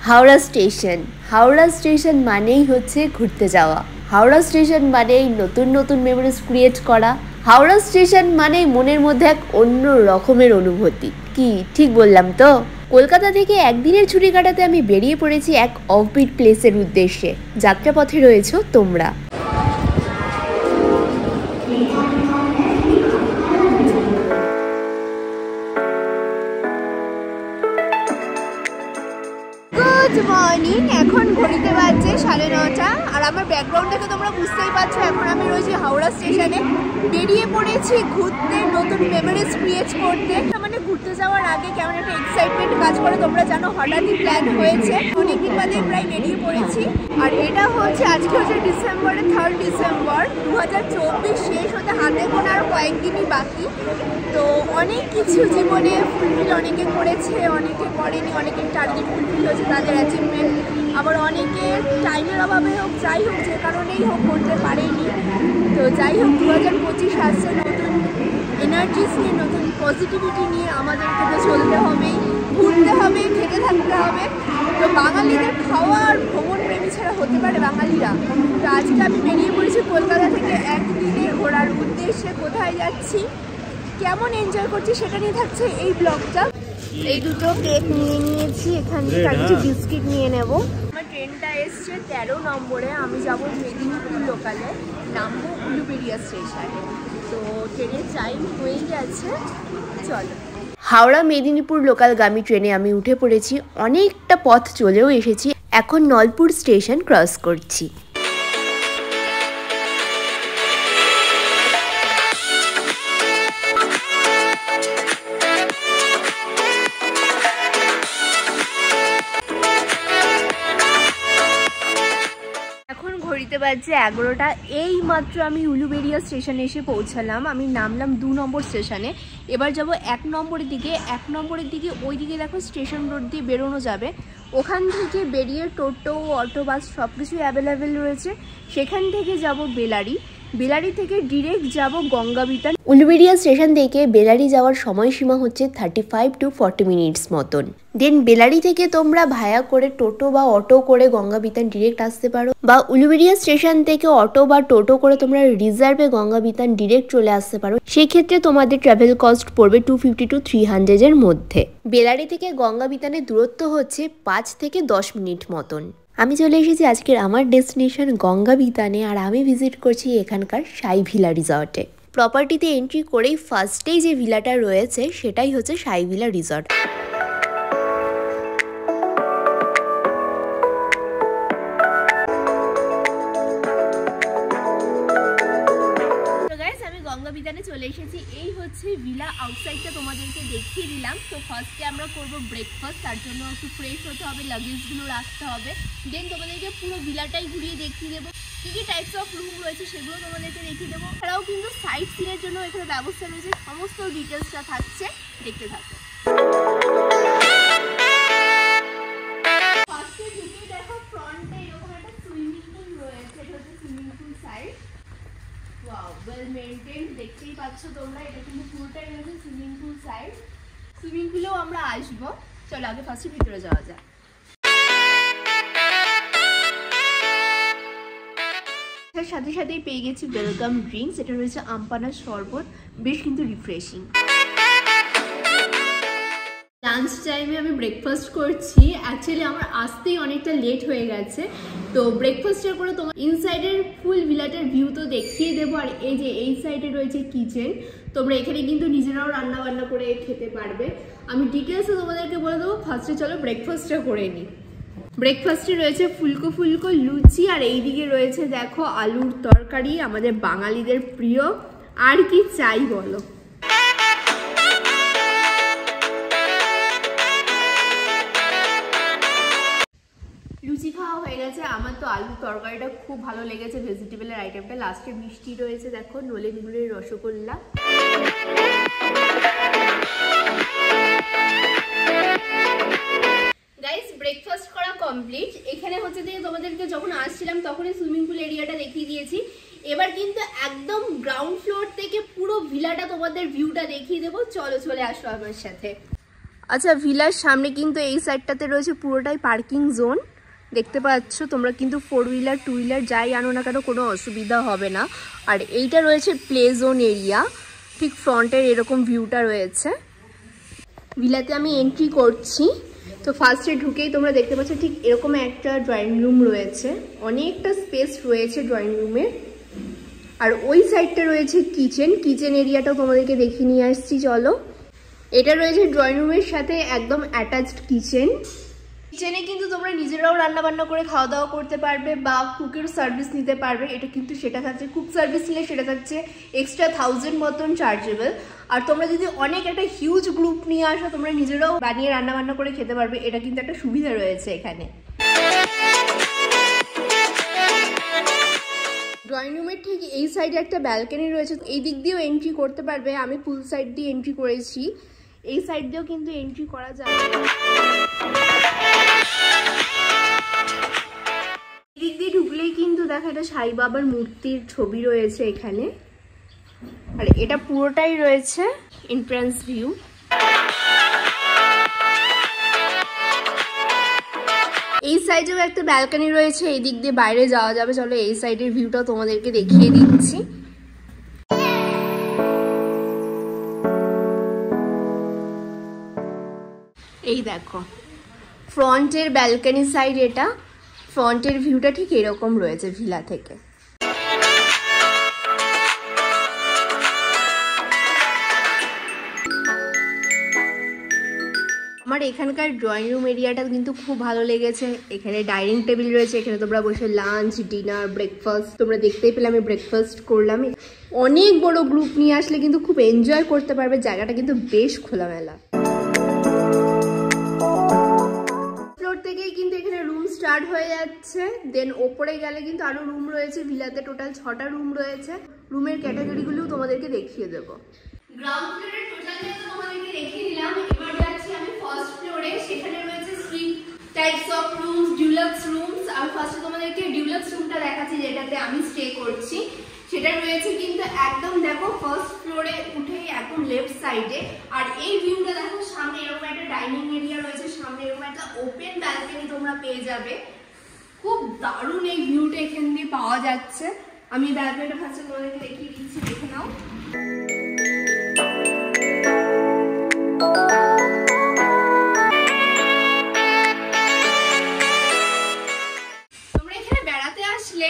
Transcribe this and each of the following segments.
Howrah station. Howrah station মানেই হচ্ছে ঘুরতে যাওয়া। হাওড়া স্টেশন মানেই নতুন নতুন মেমোরিজ ক্রিয়েট করা। হাওড়া স্টেশন মানেই মনের মধ্যে এক অন্য রকমের অনুভূতি। কি ঠিক বললাম তো? কলকাতা থেকে একদিনের ছুটি কাটাতে আমি বেরিয়ে পড়েছি এক অফবিট প্লেসের উদ্দেশ্যে। যাত্রাপথে রয়েছো তোমরা। Good morning. এখন ঘড়িতে বাজছে 9:30 আর আমার ব্যাকগ্রাউন্ড থেকে তোমরা বুঝতেই পারছো এখন আমি রয়েছি হাওড়া স্টেশনে। বেরিয়ে পড়েছি ঘুরতে, নতুন মেমোরিজ ক্রিয়েট করতে। মানে ঘুরতে যাওয়ার আগে কেমন একটা এক্সাইটমেন্ট কাজ করে তোমরা জানো, হঠাৎই প্ল্যান হয়েছে। অনেকদিন বাদে প্রায় বেরিয়ে পড়েছি। আর এটা হচ্ছে আজকে হচ্ছে ডিসেম্বরের 3rd ডিসেম্বর 2024। শেষ হতে হাতে গোনা আর কয়েকদিনই বাকি। তো অনেক কিছু জীবনে ফুলফিল অনেকে করেছে, অনেকে করেনি, অনেকের টার্গেট ফুলফিল হয়েছে তাদের অ্যাচিভমেন্ট, আবার অনেকের টাইমের অভাবে হোক যাই হোক যে কারণেই হোক করতে পারেনি। তো যাই হোক 2025 আসছে নতুন এনার্জিস নিয়ে, নতুন পজিটিভিটি নিয়ে আমাদেরকে তো চলতে হবেই, ঘুরতে হবে, খেতে থাকতে হবে। তো বাঙালিদের খাওয়া আর ভ্রমণ প্রেমী ছাড়া হতে পারে বাঙালিরা? তো আজকে আমি বেরিয়ে পড়েছি কলকাতা থেকে একদিনে ঘোরার উদ্দেশ্যে। কোথায় যাচ্ছি, কেমন এনজয় করছি সেটা নিয়ে থাকছে এই ব্লগটা। এই দুটো কেক নিয়ে নিয়েছি, এখান থেকে আর কিছু বিস্কিট নিয়ে নেব। আমার ট্রেনটা এসছে 13 নম্বরে। আমি যাব মেদিনীপুর লোকালে, নামবো উলুবেড়িয়া স্টেশনে। তো ট্রেনের টাইম হয়ে গেছে, চলো। হাওড়া মেদিনীপুর লোকালগামী ট্রেনে আমি উঠে পড়েছি। অনেকটা পথ চলেও এসেছি। এখন নলপুর স্টেশন ক্রস করছি। ঘড়িতে বাজছে 11টা। এই মাত্র আমি উলুবেড়িয়া স্টেশনে এসে পৌঁছালাম। আমি নামলাম 2 নম্বর স্টেশনে। এবার যাব 1 নম্বরের দিকে। 1 নম্বরের দিকে ওই দিকে দেখো স্টেশন রোড দিয়ে বেরোনো যাবে। ওখান থেকে বেরিয়ে টোটো, অটো, বাস সব কিছুই অ্যাভেলেবেল রয়েছে। সেখান থেকে যাব বেলারি। বেলারি থেকে ডিরেক্ট যাব গঙ্গাবিতান। উলুবেড়িয়া স্টেশন থেকে বেলারি যাওয়ার সময়সীমা হচ্ছে 35 to 40 মিনিটস মতন। দেন বেলারি থেকে তোমরা ভায়া করে টোটো বা অটো করে গঙ্গাবিতান ডিরেক্ট আসতে পারো, বা উলুবেড়িয়া স্টেশন থেকে অটো বা টোটো করে তোমরা রিজার্ভে গঙ্গাবিতান ডিরেক্ট চলে আসতে পারো। সেই ক্ষেত্রে তোমাদের ট্রাভেল কস্ট পড়বে 250 to 300 এর মধ্যে। বেলারি থেকে গঙ্গাবিতানের দূরত্ব হচ্ছে 5 থেকে 10 মিনিট মতন। আমি চলে এসেছি আজকের আমার ডেস্টিনেশন গঙ্গাবিতানে, আর আমি ভিজিট করছি এখানকার সাই ভিলা রিসর্টে। প্রপার্টিতে এন্ট্রি করেই ফার্স্টেই যে ভিলাটা রয়েছে সেটাই হচ্ছে সাই ভিলা রিসর্ট। গঙ্গাবিতানে চলে এসেছি। এই হচ্ছে ভিলা। আউটসাইডটা তোমাদেরকে দেখিয়ে দিলাম। তো ফার্স্টে আমরা করব ব্রেকফাস্ট, তার জন্য একটু ফ্রেশ হতে হবে, লাগেজগুলো রাখতে হবে। দেন তোমাদেরকে পুরো ভিলাটাই ঘুরিয়ে দেখিয়ে দেবো। কী কী টাইপস অফ রুম রয়েছে সেগুলো তোমাদেরকে দেখিয়ে দেবো। এছাড়াও কিন্তু সাইট সিনের জন্য এখানে ব্যবস্থা রয়েছে। সমস্ত ডিটেলসটা থাকছে, দেখতে থাকো। ফার্স্টে ঢুকে দেখো ফ্রন্টে এরকম একটা সুইমিং পুল রয়েছে। এটা হচ্ছে swimming pool side. Wow, well maintained, দেখতেই পাচ্ছ তোমরা। এটা কিন্তু পুরোটাই রয়েছে সুইমিং পুল সাইড। সুইমিং পুলেও আমরা আসবো। চলো আগে ফার্স্টে ভিতরে যাওয়া যাক। তার সাথে সাথেই পেয়ে গেছি ওয়েলকাম ড্রিঙ্কস। এটা রয়েছে আমপানার শরবত, বেশ কিন্তু রিফ্রেশিং। লাঞ্চ টাইমে আমি ব্রেকফাস্ট করছি। অ্যাকচুয়ালি আমার আসতেই অনেকটা লেট হয়ে গেছে। তো ব্রেকফাস্টের করে তোমার ইনসাইডের ফুল ভিলাটার ভিউ তো দেখিয়ে দেবো। আর এই যে এই সাইডে রয়েছে কিচেন, তোমরা এখানে কিন্তু নিজেরাও রান্না বান্না করে খেতে পারবে। আমি ডিটেলসে তোমাদেরকে বলে দেবো। ফার্স্টে চলো ব্রেকফাস্টটা করে নিই। ব্রেকফাস্টে রয়েছে ফুলকো ফুলকো লুচি, আর এইদিকে রয়েছে দেখো আলুর তরকারি, আমাদের বাঙালিদের প্রিয়। আর কি চাই বলো। লুচি খাওয়া হয়ে গেছে। আমার তো আলুর তরকারিটা খুব ভালো লেগেছে, ভেজিটেবলের আইটেমটা। লাস্টে মিষ্টি রয়েছে দেখো, নলেন গুড়ের রসগোল্লা। গাইস, ব্রেকফাস্ট করা কমপ্লিট। এখানে হচ্ছে যে তোমাদেরকে যখন আসছিলাম তখনই সুইমিং পুল এরিয়াটা দেখিয়ে দিয়েছি। এবার কিন্তু একদম গ্রাউন্ড ফ্লোর থেকে পুরো ভিলাটা তোমাদের ভিউটা দেখিয়ে দেবো। চলো চলে আসো আমার সাথে। আচ্ছা, ভিলার সামনে কিন্তু এই সাইডটাতে রয়েছে পুরোটাই পার্কিং জোন। দেখতে পাচ্ছ তোমরা, কিন্তু 4 হুইলার 2 হুইলার যাই আনো না কেন কোনো অসুবিধা হবে না। আর এইটা রয়েছে প্লে জোন এরিয়া, ঠিক ফ্রন্টের এরকম ভিউটা রয়েছে। ভিলাতে আমি এন্ট্রি করছি, তো ফার্স্টে ঢুকেই তোমরা দেখতে পাচ্ছ ঠিক এরকম একটা ড্রয়িং রুম রয়েছে, অনেকটা স্পেস রয়েছে ড্রয়িং রুমে। আর ওই সাইডটা রয়েছে কিচেন এরিয়াটাও তোমাদেরকে দেখিয়ে নিয়ে আসছি, চলো। এটা রয়েছে ড্রয়িং রুমের সাথে একদম অ্যাটাচড কিচেনে কিন্তু তোমরা নিজেরাও রান্না বান্না করে খাওয়া দাওয়া করতে পারবে বা কুকের সার্ভিস নিতে পারবে। এটা কিন্তু সেটা থাকছে, কুক সার্ভিস নিলে সেটা থাকছে এক্সট্রা 1000 মতন চার্জেবল। আর তোমরা যদি অনেক একটা হিউজ গ্রুপ নিয়ে আসো, তোমরা নিজেরাও বানিয়ে রান্না বান্না করে খেতে পারবে। এটা কিন্তু একটা সুবিধা রয়েছে এখানে। ড্রয়িং রুমের ঠিক এই সাইডে একটা ব্যালকনি রয়েছে, এই দিক দিয়েও এন্ট্রি করতে পারবে। আমি ফুল সাইড দিয়ে এন্ট্রি করেছি, এই সাইড দিয়েও কিন্তু এন্ট্রি করা যাবে। এদিক দিয়ে ঢুকলেই কিন্তু দেখো এটা সাই বাবার মূর্তির ছবি রয়েছে এখানে। আর এটা পুরোটাই রয়েছে এন্ট্রান্স ভিউ। এই সাইডেও একটা ব্যালকনি রয়েছে, এই দিক দিয়ে বাইরে যাওয়া যাবে। চলো এই সাইডের ভিউটা তোমাদেরকে দেখিয়ে দিচ্ছি। এই দেখো ফ্রন্টের ব্যালকনি সাইড, এটা ফ্রন্টের ভিউটা ঠিক এরকম রয়েছে ভিলা থেকে। আমার এখানকার ড্রয়িং রুম এরিয়াটা কিন্তু খুব ভালো লেগেছে। এখানে ডাইনিং টেবিল রয়েছে, এখানে তোমরা বসে লাঞ্চ, ডিনার, ব্রেকফাস্ট, তোমরা দেখতেই পেলে আমি ব্রেকফাস্ট করলাম। অনেক বড় গ্রুপ নিয়ে আসলে কিন্তু খুব এনজয় করতে পারবে, জায়গাটা কিন্তু বেশ খোলামেলা। ফ্লোর থেকেই কিন্তু এখানে রুম স্টার্ট হয়ে যাচ্ছে, দেন ওপরে গেলে কিন্তু আরো রুম রয়েছে। ভিলাতে টোটাল 6টা রুম রয়েছে। রুমের ক্যাটাগরিগুলোও তোমাদেরকে দেখিয়ে দেবো। গ্রাউন্ড ফ্লোরের টোটাল তোমাদেরকে দেখিয়ে দিলাম। এবার যাচ্ছি আমি ফার্স্ট ফ্লোরে, সেখানে রয়েছে sweet types of rooms, deluxe rooms. আমি ফার্স্টে তোমাদেরকে ডিউলাক্স রুমটা দেখাচ্ছি যেটাতে আমি স্টে করছি। সেটা রয়েছে কিন্তু একদম দেখো ফার্স্ট ফ্লোরে উঠেই একদম লেফট সাইডে। আর এই ভিউটা দেখো, সামনে এরকম একটা ডাইনিং এরিয়া রয়েছে, সামনে এরকম একটা ওপেন ব্যালকনি তোমরা পেয়ে যাবে। খুব দারুণ এই ভিউটা এখান দিয়ে পাওয়া যাচ্ছে। আমি ব্যালকনিটা ফার্স্টে তোমাদেরকে দেখিয়ে দিচ্ছি, দেখে নাও। তোমরা এখানে বেড়াতে আসলে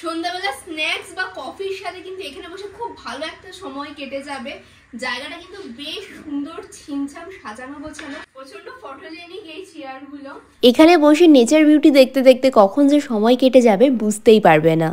সন্ধ্যাবেলা স্ন্যাক্স বা কফির সাথে কিন্তু এখানে বসে খুব ভালো একটা সময় কেটে যাবে। জায়গাটা কিন্তু বেশ সুন্দর, ছিমছাম সাজানো গোছানো, প্রচন্ড ফটোজেনিক এই চেয়ারগুলো। এখানে বসে নেচার বিউটি দেখতে দেখতে কখন যে সময় কেটে যাবে বুঝতেই পারবে না।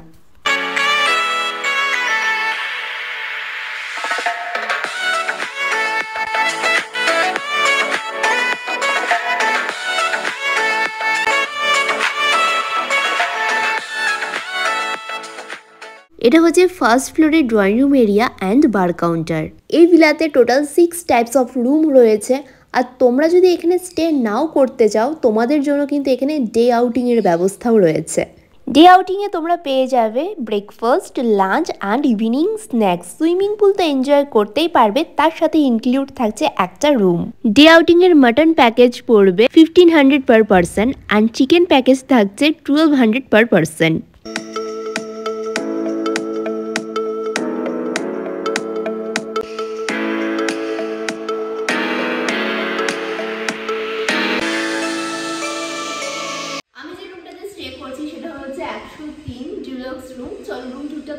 এটা হচ্ছে ফার্স্ট ফ্লোরের drawing room area and bar counter. এই ভিলাতে টোটাল 6 টাইপস অফ রুম রয়েছে। আর তোমরা যদি এখানে স্টে নাও করতে চাও, তোমাদের জন্য কিন্তু এখানে ডে আউটিংয়ের ব্যবস্থাও রয়েছে। ডে আউটিংয়ে তোমরা পেয়ে যাবে breakfast, lunch and evening snacks. Swimming pool তো এনজয় করতেই পারবে, তার সাথে ইনক্লুড থাকছে একটা রুম। ডে আউটিংয়ের মাটন প্যাকেজ পড়বে 1500 per person and chicken package থাকছে 1200 পার পারসন।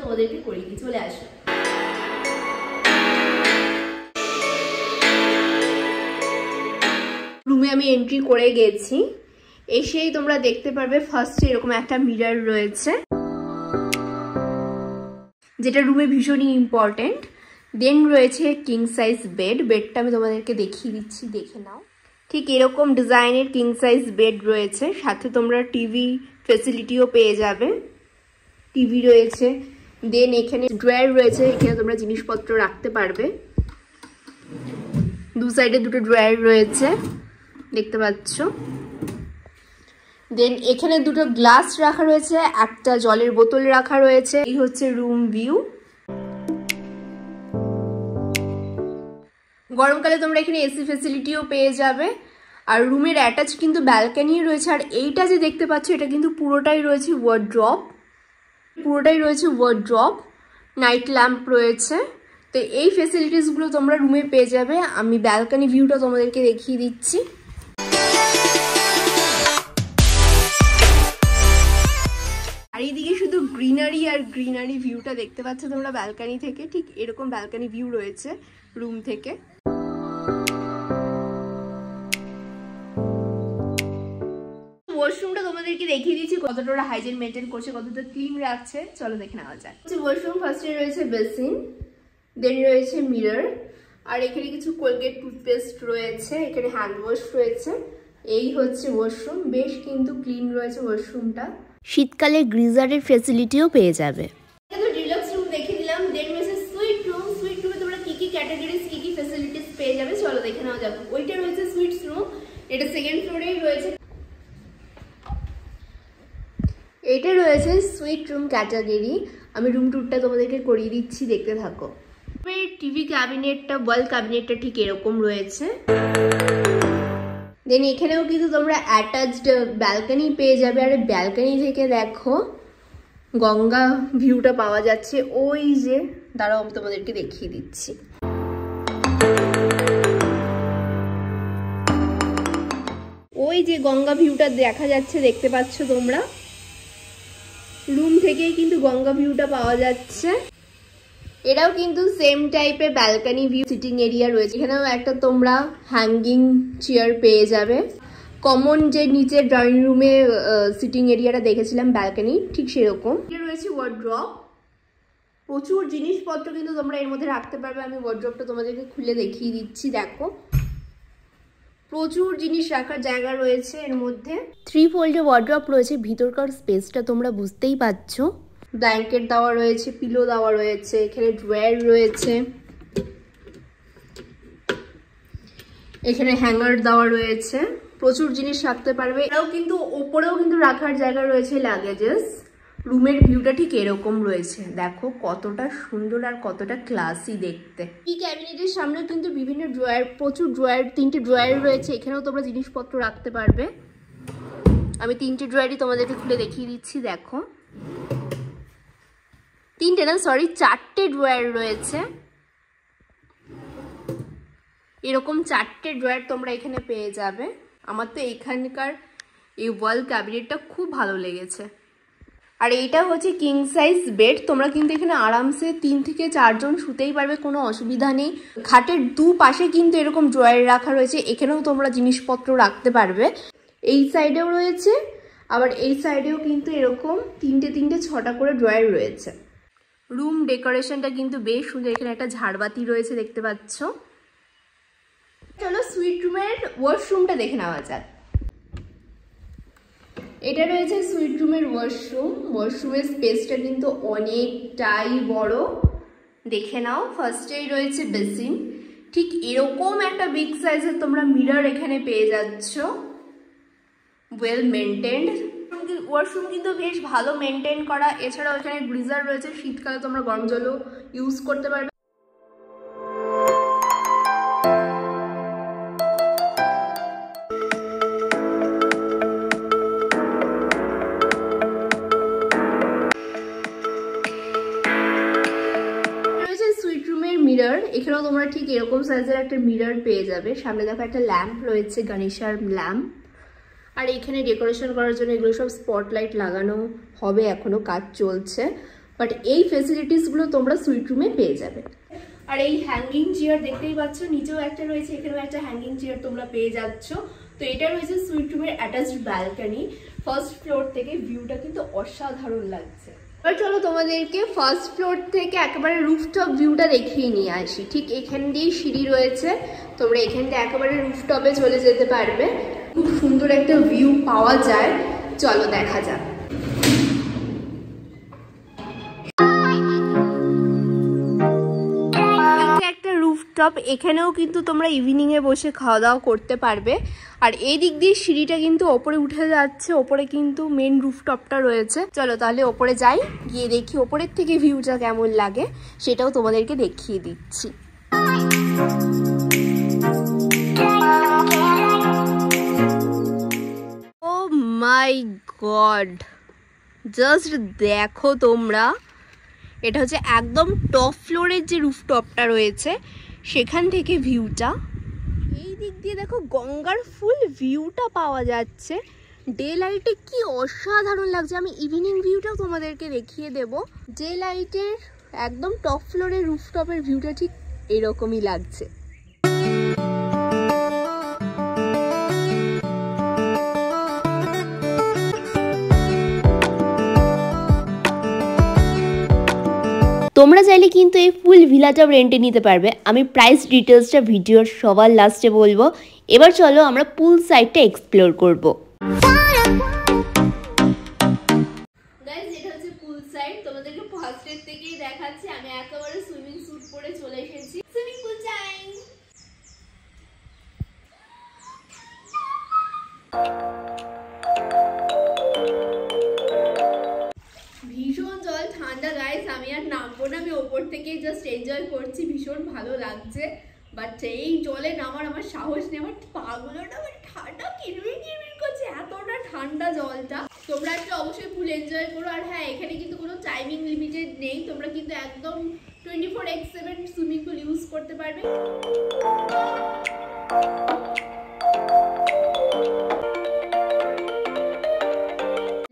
তোমাদেরকে করে দিয়ে চলে আসো। রুমে আমি এন্ট্রি করে গেছি, এসেই তোমরা দেখতে পারবে ফার্স্টে এরকম একটা মিরর রয়েছে, যেটা রুমে ভীষণই ইম্পর্টেন্ট। দেন রয়েছে কিং সাইজ বেড। বেডটা আমি তোমাদেরকে দেখিয়ে দিচ্ছি, দেখে নাও। ঠিক এরকম ডিজাইনের কিং সাইজ বেড রয়েছে, সাথে তোমরা টিভি ফেসিলিটিও পেয়ে যাবে। টিভি রয়েছে, দেন এখানে ড্রয়ার রয়েছে, এখানে তোমরা জিনিসপত্র রাখতে পারবে। দু সাইডে দুটো ড্রয়ার রয়েছে, দেখতে পাচ্ছ। দেন এখানে দুটো গ্লাস রাখা রয়েছে, একটা জলের বোতল রাখা রয়েছে। এই হচ্ছে রুম ভিউ। গরমকালে তোমরা এখানে এসি ফ্যাসিলিটিও পেয়ে যাবে। আর রুমের অ্যাটাচ কিন্তু ব্যালকনি রয়েছে। আর এইটা যে দেখতে পাচ্ছ এটা কিন্তু পুরোটাই রয়েছে ওয়ার্ড্রপ, নাইট ল্যাম্প রয়েছে। তো এই ফেসিলিটিসগুলো তোমরা রুমে পেয়ে যাবে। আমি ব্যালকনি ভিউটা তোমাদেরকে দেখিয়ে দিচ্ছি। আর এইদিকে শুধু গ্রিনারি আর গ্রিনারি ভিউটা দেখতে পাচ্ছ তোমরা ব্যালকনি থেকে। ঠিক এরকম ব্যালকনি ভিউ রয়েছে রুম থেকে। ওয়াশরুমটা তোমাদেরকে দেখিয়ে দিচ্ছি কতটা ওরা হাইজিন মেনটেন করছে, কতটা ক্লিন রাখছে। চলো দেখে নেওয়া যাক। ওয়াশরুম ফার্স্টে রয়েছে বেসিন, দেন রয়েছে মিরর, আর এখানে কিছু কোলগেট টুথপেস্ট রয়েছে, এখানে হ্যান্ড ওয়াশ রয়েছে। এই হচ্ছে ওয়াশরুম, বেশ কিন্তু ক্লিন রয়েছে ওয়াশরুমটা। শীতকালে গ্রিজারের ফ্যাসিলিটিও পেয়ে যাবে। ডিলাক্স রুম দেখিয়ে দিলাম। দেন রয়েছে সুইট রুম। সুইট রুমে তোমরা কি কি ক্যাটাগরিজ কি কি ফ্যাসিলিটিস পেয়ে যাবে চলো দেখে নেওয়া যাক। ওইটা রয়েছে সুইটস রুম, এটা সেকেন্ড ফ্লোরেই রয়েছে। এটা রয়েছে সুইট রুম ক্যাটাগরি। আমি রুম ট্যুরটা তোমাদেরকে করিয়ে দিচ্ছি, দেখতে থাকো। টিভি ক্যাবিনেটটা, ওয়াল ক্যাবিনেটটা ঠিক এরকম রয়েছে। দেন এখানেও কিন্তু তোমরা অ্যাটাচড ব্যালকনি পেয়ে যাবে। আর ব্যালকনি থেকে দেখো গঙ্গা ভিউটা পাওয়া যাচ্ছে। ওই যে দাঁড়াও আমি তোমাদেরকে দেখিয়ে দিচ্ছি। ওই যে গঙ্গা ভিউটা দেখা যাচ্ছে, দেখতে পাচ্ছ তোমরা। রুম থেকেই কিন্তু গঙ্গা ভিউটা পাওয়া যাচ্ছে। এটাও কিন্তু সেম টাইপের ব্যালকনি ভিউ, সিটিং এরিয়া রয়েছে। এখানেও একটা তোমরা হ্যাঙ্গিং চেয়ার পেয়ে যাবে। কমন যে নিচে ড্রয়িং রুমে সিটিং এরিয়াটা দেখেছিলাম ব্যালকনি, ঠিক সেরকম। এটা রয়েছে ওয়ার্ড্রপ, প্রচুর জিনিসপত্র কিন্তু তোমরা এর মধ্যে রাখতে পারবে। আমি ওয়ার্ড্রপটা তোমাদেরকে খুলে দেখিয়ে দিচ্ছি, দেখো প্রচুর জিনিস রাখার জায়গা রয়েছে এর মধ্যে। 3 ফোল্ডে ওয়ার্ড্রপ রয়েছে, ভিতরকার স্পেসটা তোমরা বুঝতেই পারছো। ব্ল্যাঙ্কেট দেওয়া রয়েছে, পিলো দেওয়া রয়েছে, এখানে ড্রয়ার রয়েছে, এখানে হ্যাঙ্গার দেওয়া রয়েছে, প্রচুর জিনিস রাখতে পারবে। এটাও কিন্তু ওপরেও কিন্তু রাখার জায়গা রয়েছে লাগেজেস। রুমের ভিউটা ঠিক এরকম রয়েছে, দেখো কতটা সুন্দর আর কতটা ক্লাসি দেখতে। এই ক্যাবিনেটের সামনে কিন্তু বিভিন্ন ড্রয়ার, প্রচুর ড্রয়ার, 3টে ড্রয়ার রয়েছে। এখানেও তোমরা জিনিসপত্র রাখতে পারবে। আমি 3টে ড্রয়ারই তোমাদেরকে খুলে দেখিয়ে দিচ্ছি, দেখো 3টে না, সরি 4টে ড্রয়ার রয়েছে। এরকম 4টে ড্রয়ার তোমরা এখানে পেয়ে যাবে। আমার তো এখানকার এই ওয়াল ক্যাবিনেটটা খুব ভালো লেগেছে। আর এইটা হচ্ছে কিং সাইজ বেড। তোমরা কিন্তু এখানে আরামসে 3 থেকে 4 জন শুতেই পারবে, কোনো অসুবিধা নেই। খাটের দুপাশে কিন্তু এরকম ড্রয়ার রাখা রয়েছে, এখানেও তোমরা জিনিসপত্র রাখতে পারবে। এই সাইডেও রয়েছে, আবার এই সাইডেও কিন্তু এরকম 3টে 6টা করে ড্রয়ার রয়েছে। রুম ডেকোরেশনটা কিন্তু বেশ সুন্দর। এখানে একটা ঝাড়বাতি রয়েছে, দেখতে পাচ্ছ। চলো সুইট রুমের ওয়াশরুমটা দেখে নেওয়া যাক। এটা রয়েছে সুইট রুমের ওয়াশরুম। ওয়াশরুমের স্পেসটা কিন্তু অনেকটাই বড়, দেখে নাও। ফার্স্টেই রয়েছে বেসিন, ঠিক এরকম একটা বিগ সাইজের তোমরা মিরর এখানে পেয়ে যাচ্ছ। ওয়েল মেনটেন্ড ওয়াশরুম কিন্তু বেশ ভালো মেনটেন করা। এছাড়াও এখানে গ্রিজার রয়েছে, শীতকালে তোমরা গরম জলও ইউজ করতে পারবে। মিরর, এখানেও তোমরা ঠিক এরকম সাইজের একটা মিরর পেয়ে যাবে। সামনে দেখো একটা ল্যাম্প রয়েছে, গণেশার ল্যাম্প। আর এখানে ডেকোরেশন করার জন্য এগুলো সব স্পটলাইট লাগানো হবে, এখনো কাজ চলছে। বাট এই ফেসিলিটিসগুলো তোমরা সুইট রুমে পেয়ে যাবে। আর এই হ্যাঙ্গিং চেয়ার দেখতেই পাচ্ছ, নিচেও একটা রয়েছে, এখানেও একটা হ্যাঙ্গিং চেয়ার তোমরা পেয়ে যাচ্ছ। তো এটা রয়েছে সুইট রুমের অ্যাটাচড ব্যালকনি। ফার্স্ট ফ্লোর থেকে ভিউটা কিন্তু অসাধারণ লাগছে। এবার চলো তোমাদেরকে ফার্স্ট ফ্লোর থেকে একেবারে রুফটপ ভিউটা দেখিয়ে নিয়ে আসি। ঠিক এখান দিয়েই সিঁড়ি রয়েছে, তোমরা এখান দিয়ে একেবারে রুফটপে চলে যেতে পারবে। খুব সুন্দর একটা ভিউ পাওয়া যায়, চলো দেখা যাক। একটা রুফটপ, এখানেও কিন্তু তোমরা ইভিনিং এ বসে খাওয়া দাওয়া করতে পারবে। আর এই দিক দিয়ে সিঁড়িটা কিন্তু ওপরে উঠে যাচ্ছে, ওপরে কিন্তু মেন রুফটপটা রয়েছে। চলো তাহলে ওপরে যাই, গিয়ে দেখি ওপরের থেকে ভিউটা কেমন লাগে, সেটাও তোমাদেরকে দেখিয়ে দিচ্ছি। গড, জাস্ট দেখো তোমরা, এটা হচ্ছে একদম টপ ফ্লোরের যে রুফটপটা রয়েছে সেখান থেকে ভিউটা। এই দিক দিয়ে দেখো গঙ্গার ফুল ভিউটা পাওয়া যাচ্ছে। ডে লাইটে কি অসাধারণ লাগছে। আমি ইভিনিং ভিউটাও তোমাদেরকে দেখিয়ে দেব। ডে লাইটের একদম টপ ফ্লোরের রুফটপের ভিউটা ঠিক এরকমই লাগছে। তোমরা চাইলে কিন্তু এই ফুল ভিলাটাও রেন্টে নিতে পারবে। আমি প্রাইস ডিটেলসটা ভিডিওর সবার লাস্টে বলবো। এবার চলো আমরা পুল সাইডটা এক্সপ্লোর করব। গাইস, এটা হচ্ছে পুল সাইড। তোমাদেরকে ফার্স্টের থেকেই দেখাচ্ছি। আমি একেবারে সুইমিং স্যুট পরে চলে এসেছি। Swimming pool time. ভীষণ জল ঠান্ডা গাইস, আমি আর নামবো না, আমি ওপর থেকে জাস্ট এনজয় করছি। ভীষণ ভালো লাগছে, বাট এই জলে নামার আমার সাহস নেই। আমার পাগুলোটা আমার ঠান্ডা কিরমির কিরমির করছে, এতটা ঠান্ডা জলটা। তোমরা একটা অবশ্যই ফুল এনজয় করো। আর হ্যাঁ, এখানে কিন্তু কোনো টাইমিং লিমিটেড নেই, তোমরা কিন্তু একদম 24/7 সুইমিং পুল ইউজ করতে পারবে।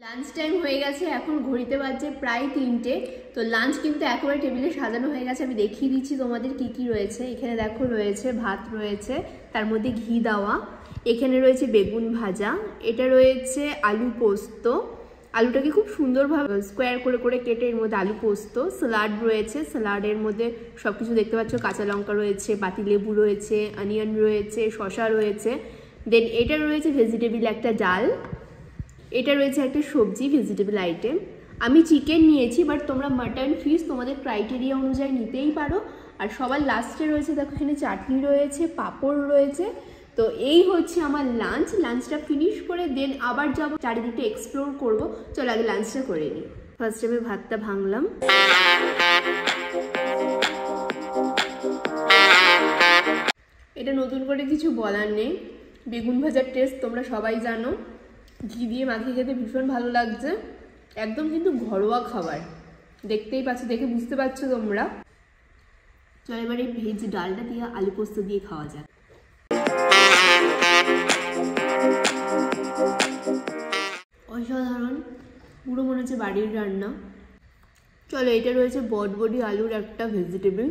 লাঞ্চ টাইম হয়ে গেছে, এখন ঘড়িতে বাজছে প্রায় 3টে। তো লাঞ্চ কিন্তু একেবারে টেবিলে সাজানো হয়ে গেছে। আমি দেখিয়ে দিচ্ছি তোমাদের কি কি রয়েছে। এখানে দেখো রয়েছে ভাত, রয়েছে তার মধ্যে ঘি দেওয়া, এখানে রয়েছে বেগুন ভাজা, এটা রয়েছে আলু পোস্ত, আলুটাকে খুব সুন্দরভাবে স্কোয়ার করে করে কেটে এর মধ্যে আলু পোস্ত, স্যালাড রয়েছে, স্যালাডের মধ্যে সব কিছু দেখতে পাচ্ছ, কাঁচা লঙ্কা রয়েছে, পাতিলেবু রয়েছে, অনিয়ন রয়েছে, শসা রয়েছে, দেন এটা রয়েছে ভেজিটেবিল একটা ডাল, এটা রয়েছে একটা সবজি ভেজিটেবল আইটেম। আমি চিকেন নিয়েছি, বাট তোমরা মাটন, ফিশ তোমাদের ক্রাইটেরিয়া অনুযায়ী নিতেই পারো। আর সবার লাস্টে রয়েছে দেখো এখানে চাটনি রয়েছে, পাঁপড় রয়েছে। তো এই হচ্ছে আমার লাঞ্চ। লাঞ্চটা ফিনিশ করে দেন আবার যাবো চারিদিকটা এক্সপ্লোর করব। চলো আগে লাঞ্চটা করে নিই। ফার্স্ট আমি ভাতটা ভাঙলাম। এটা নতুন করে কিছু বলার নেই, বেগুন ভাজার টেস্ট তোমরা সবাই জানো। ঘি দিয়ে মাখিয়ে খেতে ভীষণ ভালো লাগছে, একদম কিন্তু ঘরোয়া খাবার। দেখতেই পাচ্ছ, দেখে বুঝতে পারছো তোমরা। চলো এবার এই ভেজ ডালটা দিয়ে আলু পোস্ত দিয়ে খাওয়া যাক। অসাধারণ, পুরো মনে হচ্ছে বাড়ির রান্না। চলো, এটা রয়েছে বটবডি আলুর একটা ভেজিটেবল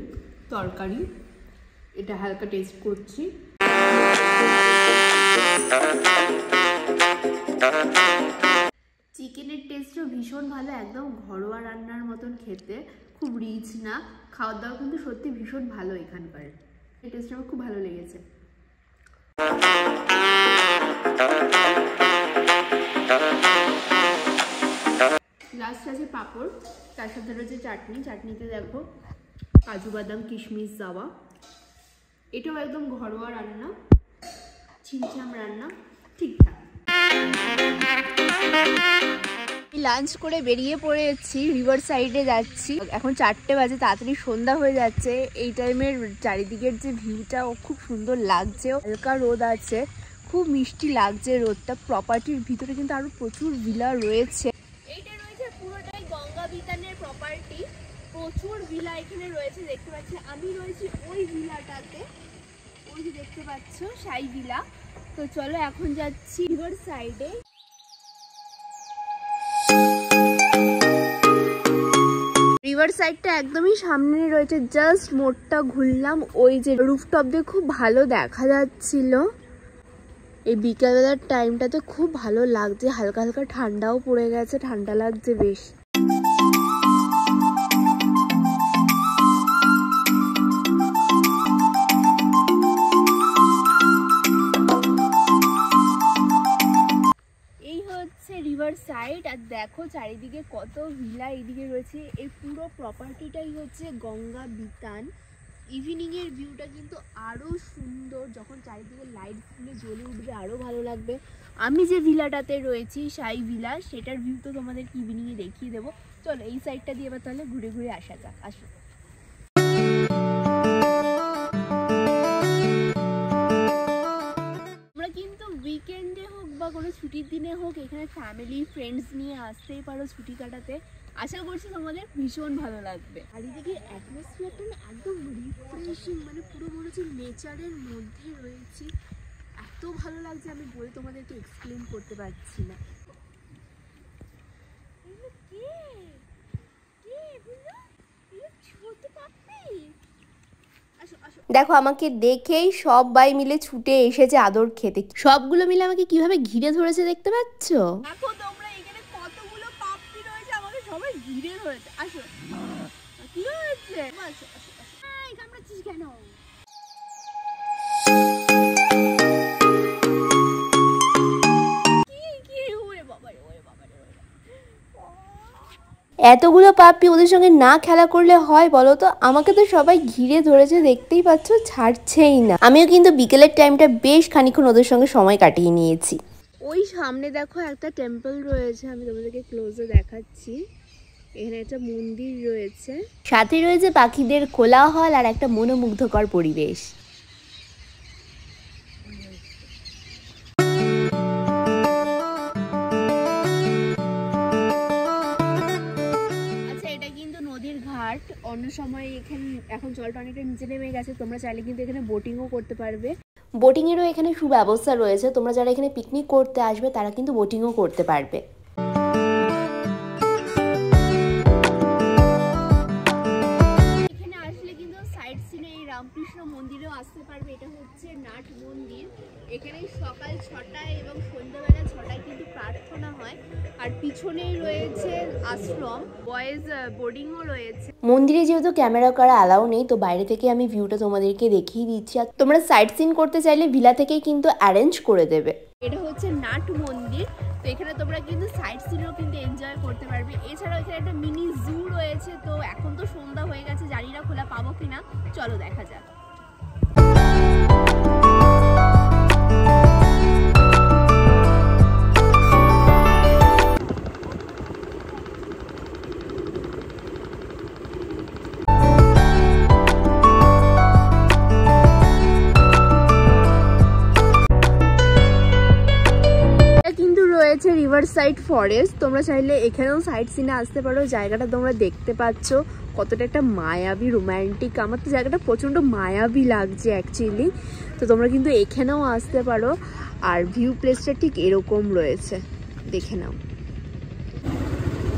তরকারি, এটা হালকা টেস্ট করছি। চিকেনের টেস্টও ভীষণ ভালো, একদম ঘরোয়া রান্নার মতন খেতে, খুব রিচ না। খাওয়ার দাওয়া কিন্তু সত্যি ভীষণ ভালো এখানকার। এই টেস্টটা আমার খুব ভালো লেগেছে। লাস্ট আছে পাঁপড়, তার সাথে রয়েছে চাটনি। চাটনিতে দেখো কাজু বাদাম কিশমিশ দেওয়া। এটাও একদম ঘরোয়া রান্না, ছিমছাম রান্না, ঠিকঠাক। লাঞ্চ করে বেরিয়ে পড়েছি, রিভার সাইডে যাচ্ছি। এখন 4টে বাজে, তাড়াতাড়ি সন্ধ্যা হয়ে যাচ্ছে। এই টাইমের চারিদিকের যে ভিউটা খুব সুন্দর লাগছে, হালকা রোদ আছে, খুব মিষ্টি লাগছে রোদটা। প্রপার্টির ভিতরে কিন্তু আরো প্রচুর ভিলা রয়েছে। এইটা রয়েছে পুরোটাই গঙ্গা বিতানের প্রপার্টি, প্রচুর ভিলা এখানে রয়েছে দেখতে পাচ্ছি। আমি রয়েছি ওই ভিলাটাতে, ওই যে দেখতে পাচ্ছ সাই ভিলা। তো চলো এখন যাচ্ছি রিভার সাইডে। রিভার সাইডটা একদমই সামনে রয়েছে, জাস্ট মোড়টা ঘুরলাম, ওই যে রুফটপ দিয়ে খুব ভালো দেখা যাচ্ছিল। এই বিকালবেলার টাইমটাতে খুব ভালো লাগছে, হালকা হালকা ঠান্ডাও পড়ে গেছে, ঠান্ডা লাগছে বেশ। রিভার সাইড, আর দেখো চারিদিকে কত ভিলা এইদিকে রয়েছে। এই পুরো প্রপার্টিটাই হচ্ছে গঙ্গা বিতান। ইভিনিংয়ের ভিউটা কিন্তু আরও সুন্দর, যখন চারিদিকে লাইটগুলো জ্বলে উঠবে আরও ভালো লাগবে। আমি যে ভিলাটাতে রয়েছি সাই ভিলা, সেটার ভিউ তো তোমাদেরকে ইভিনিংয়ে দেখিয়ে দেবো। চলো এই সাইডটা দিয়ে এবার তাহলে ঘুরে ঘুরে আসা যাক। আসো। আমরা কিন্তু উইকেন্ডে হোক বা কোনো ছুটির দিনে হোক এখানে ফ্যামিলি ফ্রেন্ডস নিয়ে আসতেই পারো ছুটি কাটাতে। আশা করছি তোমাদের ভীষণ ভালো লাগবে। আর এদিকে অ্যাটমসফিয়ারটা না একদম রিফ্রেশিং, মানে পুরো মনে হচ্ছে নেচারের মধ্যে রয়েছি। এত ভালো লাগছে আমি বলে তোমাদেরকে এক্সপ্লেন করতে পারছি না। দেখো আমাকে দেখেই সবাই মিলে ছুটে এসেছে আদর খেতে। সবগুলো মিলে আমাকে কিভাবে ঘিরে ধরেছে দেখতে পাচ্ছ? দেখো তোমরা এখানে কতগুলো পাপ্পি রয়েছে, আমাকে সবাই ঘিরে ধরেছে। আসো, কি হয়েছে? আসো আসো আসো। কামড়াচ্ছিস কেন? এতগুলো পাপ্পি ওদের সঙ্গে না খেলা করলে হয় বলো তো? আমাকে তো সবাই ঘিরে ধরেছে, দেখতেই পাচ্ছ, ছাড়ছেই না। আমিও কিন্তু বিকেলের টাইমটা বেশ খানিকক্ষণ ওদের সঙ্গে সময় কাটিয়ে নিয়েছি। ওই সামনে দেখো একটা টেম্পল রয়েছে, আমি তোমাদেরকে ক্লোজে দেখাচ্ছি। এখানে একটা মন্দির রয়েছে, সাথে রয়েছে পাখিদের কোলাহল আর একটা মনোমুগ্ধকর পরিবেশ। অন্য সময় এখানে এখন জলটা অনেকটা নিচে নেমে গেছে। তোমরা চাইলে কিন্তু এখানে বোটিংও করতে পারবে। বোটিংয়েরও এখানে সুব্যবস্থা রয়েছে। তোমরা যারা এখানে পিকনিক করতে আসবে তারা কিন্তু বোটিংও করতে পারবে। এখানে আসলে কিন্তু সাইড সিনে এই রামকৃষ্ণ মন্দিরেও আসতে পারবে। এটা হচ্ছে নাট মন্দির। এখানে সকাল 6টায় এবং সন্ধ্যাবেলা 6টায় কিন্তু প্রার্থনা হয়। আর পিছনেই রয়েছে আশ্রম, বয়েজ বোর্ডিংও রয়েছে। মন্দিরে যেহেতু ক্যামেরা করা অ্যালাউ নেই, তো বাইরে থেকে আমি ভিউটা তোমাদেরকে দেখিয়ে দিচ্ছি। আর তোমরা সাইট সিন করতে চাইলে ভিলা থেকেই কিন্তু অ্যারেঞ্জ করে দেবে। এটা হচ্ছে নাট মন্দির, তো এখানে তোমরা কিন্তু সাইট সিনও কিন্তু এনজয় করতে পারবে। এছাড়াও এখানে একটা মিনি জু রয়েছে। তো এখন তো সন্ধ্যা হয়ে গেছে, জানি না খোলা পাবো কিনা, চলো দেখা যাক। রয়েছে রিভার সাইড ফরেস্ট। তোমরা চাইলে এখানেও সাইড সিনে আসতে পারো। জায়গাটা তোমরা দেখতে পাচ্ছ কতটা একটা মায়াবী রোম্যান্টিক। আমার তো জায়গাটা প্রচণ্ড মায়াবী লাগছে অ্যাকচুয়ালি। তো তোমরা কিন্তু এখানেও আসতে পারো। আর ভিউ প্লেসটা ঠিক এরকম রয়েছে, দেখে নাও।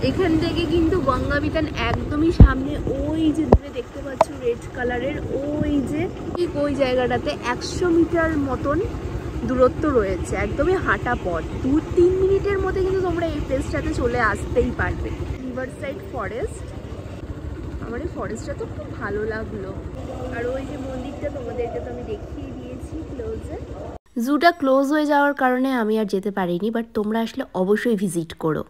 এখান থেকে কিন্তু গঙ্গা বিতান একদমই সামনে, ওই যে দূরে দেখতে পাচ্ছ রেড কালারের, ওই যে ঠিক ওই জায়গাটাতে 100 মিটার মতন দূরত্ব রয়েছে, একদমই হাঁটা পথ। 2-3 মিনিটের মধ্যে কিন্তু তোমরা এই প্লেসটাতে চলে আসতেই পারবে। রিভার সাইড ফরেস্ট, আমার এই ফরেস্টটা তো খুব ভালো লাগলো। আর ওই যে মন্দিরটা তোমাদেরকে তো আমি দেখিয়ে দিয়েছি ক্লোজে। জুটা ক্লোজ হয়ে যাওয়ার কারণে আমি আর যেতে পারিনি, বাট তোমরা আসলে অবশ্যই ভিজিট করো।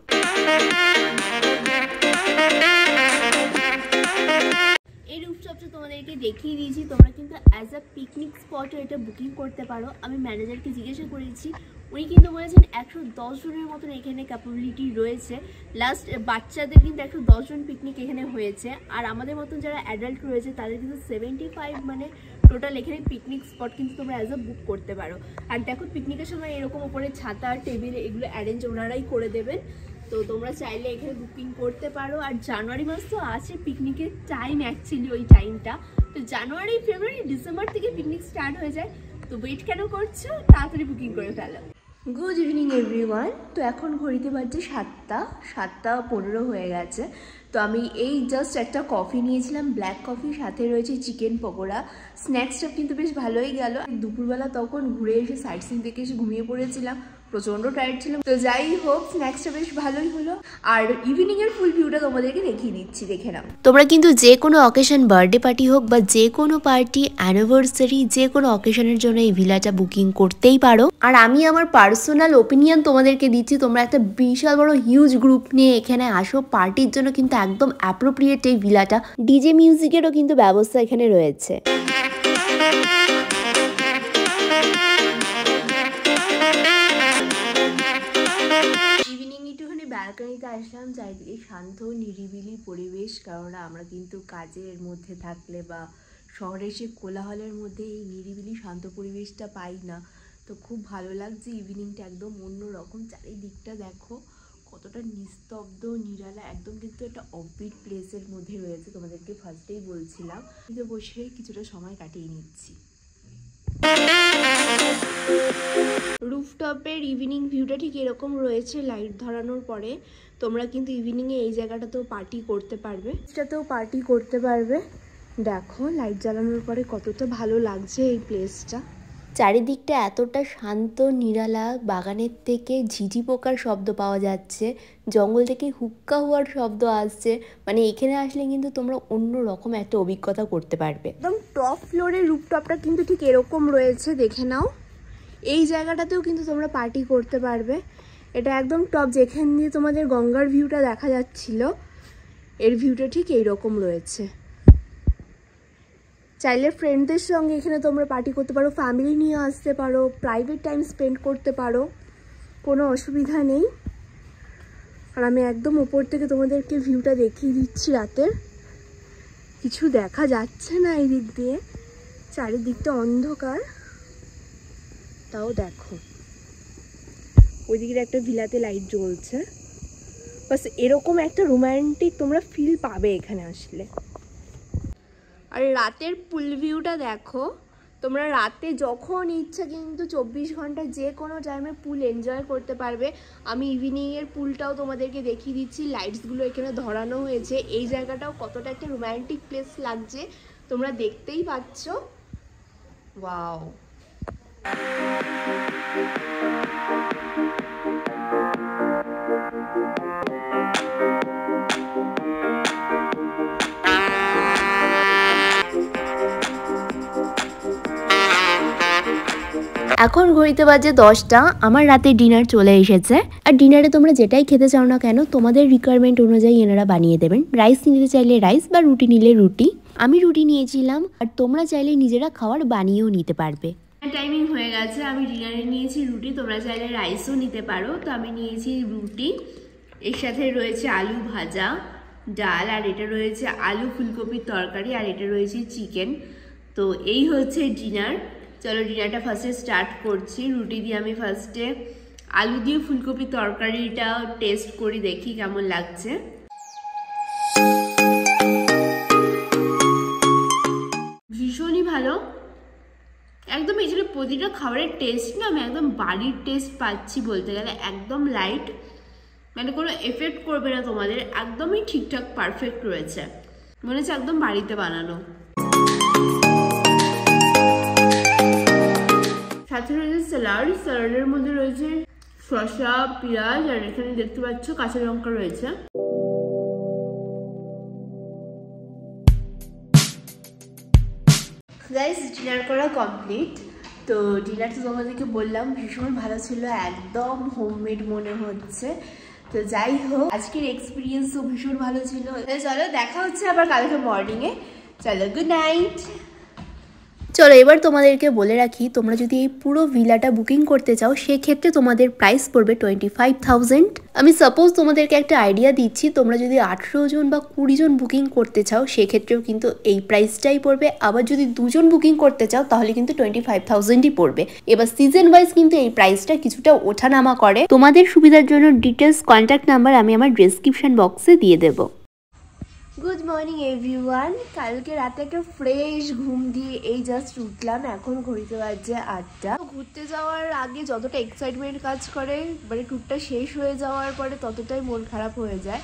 এই রুফটপটা তোমাদেরকে দেখিয়ে দিয়েছি। তোমরা কিন্তু অ্যাজ আ পিকনিক স্পটও এটা বুকিং করতে পারো। আমি ম্যানেজারকে জিজ্ঞাসা করেছি, উনি কিন্তু বলেছেন 110 জনের মতন এখানে ক্যাপাবিলিটি রয়েছে। লাস্ট বাচ্চাদের কিন্তু 110 জন পিকনিক এখানে হয়েছে। আর আমাদের মতন যারা অ্যাডাল্ট রয়েছে তাদের কিন্তু 75, মানে টোটাল এখানে পিকনিক স্পট কিন্তু তোমরা অ্যাজ আ বুক করতে পারো। আর দেখো পিকনিকের সময় এরকম ওপরে ছাতা টেবিল এগুলো অ্যারেঞ্জ ওনারাই করে দেবেন। তো তোমরা চাইলে এখানে বুকিং করতে পারো। আর জানুয়ারি মাস তো আছে পিকনিকের টাইম, অ্যাকচুয়ালি ওই টাইমটা। তো জানুয়ারি ফেব্রুয়ারি ডিসেম্বর থেকে পিকনিক স্টার্ট হয়ে যায়। তো ওয়েট কেন করছো, তাড়াতাড়ি বুকিং করে ফেলো। Good evening everyone. তো এখন ঘড়িতে বাজছে 7:15 হয়ে গেছে। তো আমি এই জাস্ট একটা কফি নিয়েছিলাম, ব্ল্যাক কফি, সাথে রয়েছে চিকেন পকোড়া। স্ন্যাক্সটা কিন্তু বেশ ভালোই গেল। দুপুরবেলা তখন ঘুরে এসে সাইট সিন থেকে এসে ঘুমিয়ে পড়েছিলাম, প্রচণ্ড টায়ার্ড ছিলাম। তো যাই হোক, স্ন্যাক্সটা বেশ ভালোই হলো। আর ইভিনিং এর ফুল ভিউটা তোমাদেরকে দেখিয়ে দিচ্ছি, দেখে নাও। তোমরা কিন্তু যে কোনো অকেশন, বার্থডে পার্টি হোক বা যে কোনো পার্টি, অ্যানিভার্সারি, যে কোনো অকেশনের জন্য এই ভিলাটা বুকিং করতেই পারো। আর আমি আমার পার্সোনাল ওপিনিয়ন তোমাদেরকে দিচ্ছি, তোমরা একটা বিশাল বড় হিউজ গ্রুপ নিয়ে এখানে আসো, পার্টির জন্য কিন্তু একদম অ্যাপ্রোপ্রিয়েট এই ভিলাটা। ডিজে মিউজিকেরও কিন্তু ব্যবস্থা এখানে রয়েছে। ব্যালকনিতে আসলাম, চারিদিকে শান্ত নিরিবিলি পরিবেশ। কারণ আমরা কিন্তু কাজের মধ্যে থাকলে বা শহরে সে কোলাহলের মধ্যে এই নিরিবিলি শান্ত পরিবেশটা পাই না। তো খুব ভালো লাগছে, ইভিনিংটা একদম অন্যরকম। চারিদিকটা দেখো কতটা নিস্তব্ধ নিরালা, একদম কিন্তু একটা অফবিট প্লেসের মধ্যে রয়েছে। তোমাদেরকে ফার্স্টেই বলছিলাম, বসে কিছুটা সময় কাটিয়ে নিচ্ছি। রুফটপের ইভিনিং ভিউটা ঠিক এরকম রয়েছে লাইট ধরানোর পরে। তোমরা কিন্তু ইভিনিংয়ে এই জায়গাটাতেও পার্টি করতে পারবে, এটাতেও পার্টি করতে পারবে। দেখো লাইট জ্বালানোর পরে কতটা ভালো লাগছে এই প্লেসটা। চারিদিকটা এতটা শান্ত নিরালা, বাগানের থেকে ঝিঝি পোকার শব্দ পাওয়া যাচ্ছে, জঙ্গল থেকে হুক্কা হওয়ার শব্দ আসছে। মানে এখানে আসলে কিন্তু তোমরা অন্য রকম একটা অভিজ্ঞতা করতে পারবে। একদম টপ ফ্লোরের রুফটপটা কিন্তু ঠিক এরকম রয়েছে, দেখে নাও। এই জায়গাটাতেও কিন্তু তোমরা পার্টি করতে পারবে। এটা একদম টপ, যেখান দিয়ে তোমাদের গঙ্গার ভিউটা দেখা যাচ্ছিল, এর ভিউটা ঠিক এইরকম রয়েছে। চাইলে ফ্রেন্ডদের সঙ্গে এখানে তোমরা পার্টি করতে পারো, ফ্যামিলি নিয়ে আসতে পারো, প্রাইভেট টাইম স্পেন্ড করতে পারো, কোনো অসুবিধা নেই। আর আমি একদম উপর থেকে তোমাদেরকে ভিউটা দেখিয়ে দিচ্ছি রাতের। কিছু দেখা যাচ্ছে না এই দিক দিয়ে, চারিদিকটা অন্ধকার। তাও দেখো ওই দিকের একটা ভিলাতে লাইট জ্বলছে। বাস এরকম একটা রোমান্টিক তোমরা ফিল পাবে এখানে আসলে। আর রাতের পুল ভিউটা দেখো, তোমরা রাতে যখন ইচ্ছা কিন্তু 24 ঘন্টা যে কোনো টাইমে পুল এনজয় করতে পারবে। আমি ইভিনিংয়ের পুলটাও তোমাদেরকে দেখিয়ে দিচ্ছি, লাইটসগুলো এখানে ধরানো হয়েছে। এই জায়গাটাও কতটা একটা রোম্যান্টিক প্লেস লাগছে তোমরা দেখতেই পাচ্ছ। ওয়াও। এখন ঘড়িতে বাজে 10টা, আমার রাতে ডিনার চলে এসেছে। আর ডিনারে তোমরা যেটাই খেতে চাও না কেন তোমাদের রিকোয়ারমেন্ট অনুযায়ী এনারা বানিয়ে দেবেন। রাইস নিতে চাইলে রাইস বা রুটি নিলে রুটি। আমি রুটি নিয়েছিলাম, আর তোমরা চাইলে নিজেরা খাবার বানিয়েও নিতে পারবে। টাইমিং হয়ে গেছে, আমি ডিনারে নিয়েছি রুটি, তোমরা চাইলে রাইসও নিতে পারো। তো আমি নিয়েছি রুটি, এর সাথে রয়েছে আলু ভাজা, ডাল, আর এটা রয়েছে আলু ফুলকপির তরকারি, আর এটা রয়েছে চিকেন। তো এই হচ্ছে ডিনার। চলো ডিনারটা ফার্স্টে স্টার্ট করছি। রুটি দিয়ে আমি ফার্স্টে আলু দিয়ে ফুলকপির তরকারিটা টেস্ট করি, দেখি কেমন লাগছে। ভীষণই ভালো একদম। এই যে প্রতিটা খাবারের টেস্ট না আমি একদম বাড়ির টেস্ট পাচ্ছি বলতে গেলে। একদম লাইট, মানে কোনো এফেক্ট করবে না তোমাদের, একদমই ঠিকঠাক পারফেক্ট রয়েছে, মনে হচ্ছে একদম বাড়িতে বানানো। সাথে রয়েছে স্যালাড, স্যালাডের মধ্যে রয়েছে শসা, পেঁয়াজ, আর এখানে দেখতে পাচ্ছ কাঁচা লঙ্কা রয়েছে। গাইস ডিনার করা কমপ্লিট। তো ডিনার তো তোমাদেরকে বললাম ভীষণ ভালো ছিল, একদম হোমমেড মনে হচ্ছে। তো যাই হোক আজকের এক্সপিরিয়েন্সও ভীষণ ভালো ছিল। চলো দেখা হচ্ছে আবার কালকে মর্নিংয়ে। চলো গুড নাইট। চলো এবার তোমাদেরকে বলে রাখি, তোমরা যদি এই পুরো ভিলাটা বুকিং করতে চাও সেক্ষেত্রে তোমাদের প্রাইস পড়বে 25,000। আমি সাপোজ তোমাদেরকে একটা আইডিয়া দিচ্ছি, তোমরা যদি 18 জন বা 20 জন বুকিং করতে চাও সেক্ষেত্রেও কিন্তু এই প্রাইসটাই পড়বে। আবার যদি 2 জন বুকিং করতে চাও তাহলে কিন্তু 25,000ই পড়বে। এবার সিজন ওয়াইজ কিন্তু এই প্রাইসটা কিছুটা ওঠানামা করে। তোমাদের সুবিধার জন্য ডিটেলস কন্ট্যাক্ট নাম্বার আমি আমার ডেসক্রিপশন বক্সে দিয়ে দেবো। Good morning everyone. কালকে রাতে একটা ফ্রেশ ঘুম দিয়ে এই জাস্ট উঠলাম, এখন ঘড়িতে বাজছে 8টা। ঘুরতে যাওয়ার আগে যতটা এক্সাইটমেন্ট কাজ করে, মানে ট্যুরটা শেষ হয়ে যাওয়ার পরে ততটাই মন খারাপ হয়ে যায়।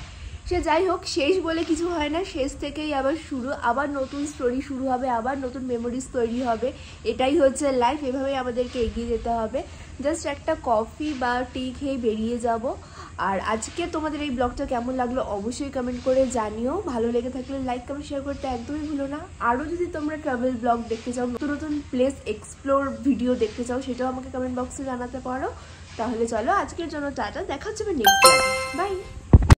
সে যাই হোক, শেষ বলে কিছু হয় না, শেষ থেকেই আবার শুরু, আবার নতুন স্টোরি শুরু হবে, আবার নতুন মেমোরিজ তৈরি হবে। এটাই হচ্ছে লাইফ, এভাবেই আমাদেরকে এগিয়ে যেতে হবে। জাস্ট একটা কফি বা টি খেয়ে বেরিয়ে যাব। আর আজকে তোমাদের এই ব্লগটা কেমন লাগলো অবশ্যই কমেন্ট করে জানিও। ভালো লেগে থাকলে লাইক কমেন্ট শেয়ার করতে একদমই ভুলো না। আরও যদি তোমরা ট্রাভেল ব্লগ দেখতে চাও, নতুন নতুন প্লেস এক্সপ্লোর ভিডিও দেখতে চাও, সেটাও আমাকে কমেন্ট বক্সে জানাতে পারো। তাহলে চলো আজকের জন্য টাটা, দেখা হচ্ছে নেক্সট ব্লগে। বাই।